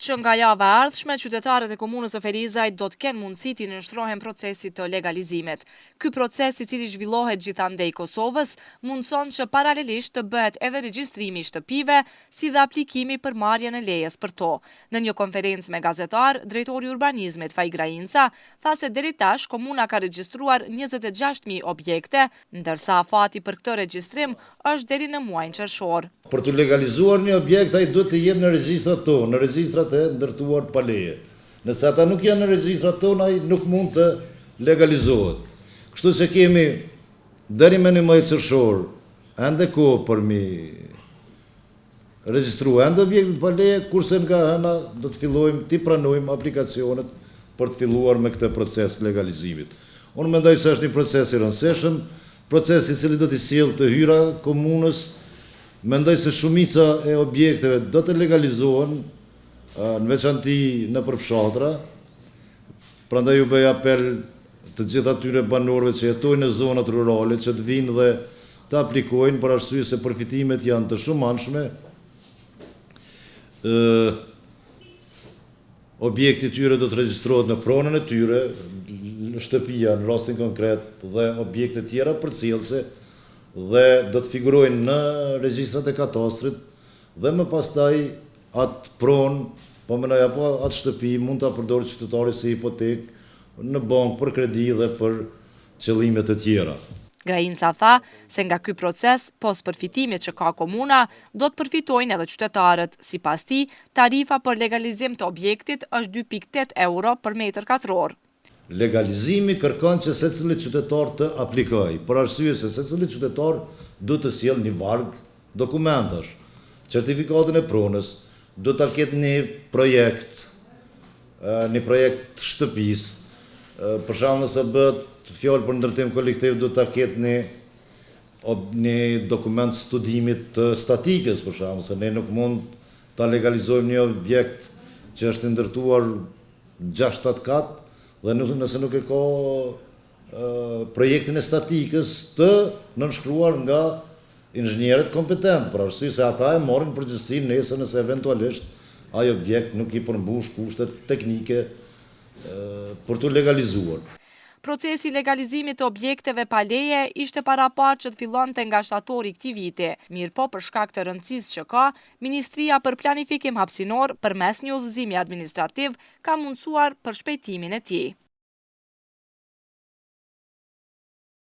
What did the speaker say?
që nga java e ardhshme, qytetarët e komunës së Ferizajt do të kenë mundësi të nënshtrohen procesit të legalizimit. Ky proces, i cili zhvillohet gjithandej Kosovës, mundson që paralelisht të bëhet edhe regjistrimi i shtëpive, si dhe aplikimi për marrjen e lejes për to. Në një konferencë me gazetar, drejtori i urbanizmit Faj Grajinca tha se deri tash komuna ka regjistruar 26.000 objekte, ndërsa afati për këtë regjistrim është deri në muajin qershor. Për të legalizuar një objekt, ai duhet të jetë në regjistrat tonë, në regjistrat e ndërtuar pa leje. Nëse ata nuk janë në regjistrat tonë, ai nuk mund të legalizohet. Kështu që kemi deri në muajin qershor ende kohë për mi regjistruar ende objektet pa leje, kurse nga hëna do të fillojmë të pranojmë aplikacionet për të filluar me këtë proces legalizimit. Unë mendoj se është një proces i rëndësishëm, proces i cili do të sjellë të hyra komunës. Mendoj se shumica e objekteve do të legalizohen, në veçanti në përfshatra. Prandaj ju bëj apel të gjithë atyre banorëve që jetojnë në zonat rurale që të vinë dhe të aplikojnë, për arsye se përfitimet janë të shumanshme. Objekti i tyre do të regjistrohet në pronën e tyre, shtëpia në rastin konkret dhe objekte tjera përcjellse, dhe do të figurojnë në regjistrat e katastrit dhe më pastaj atë pronë, po mendoj apo atë shtëpi mund ta përdorë qytetari si hipotekë në bankë për kredi dhe për qëllime të tjera. Grajinca tha se nga ky proces, pos përfitimit që ka komuna, do të përfitojnë edhe qytetarët. Sipas tij, tarifa për legalizim të objektit është 2.8 euro për metër katror. Legalizimi kërkon që secili qytetar të aplikojë, për arsye se secili qytetar duhet të sjellë një varg dokumentash, certifikatin e pronës, duhet ta ketë një projekt shtëpisë. Për shembull, nëse bëhet fjalë për ndërtim kolektiv, duhet ta ketë një dokument studimit të statikës, për shembull, se ne nuk mund ta legalizojmë një objekt që është ndërtuar 6-7 kat, dhe nëse nuk e ka projektin e statikës të nënshkruar nga inxhinierët kompetent, për arsye se ata e marrin përgjegjësinë nesër nëse eventualisht ai objekt nuk i përmbush kushtet teknike për të legalizuar. Procesi i legalizimit të objekteve pa leje ishte paraparë që të fillonte nga shtatori këtij viti. Mirëpo, për shkak të rëndësisë që ka, Ministria për Planifikim Hapësinor, përmes një udhëzimi administrativ, ka mundsuar përshpejtimin e tij.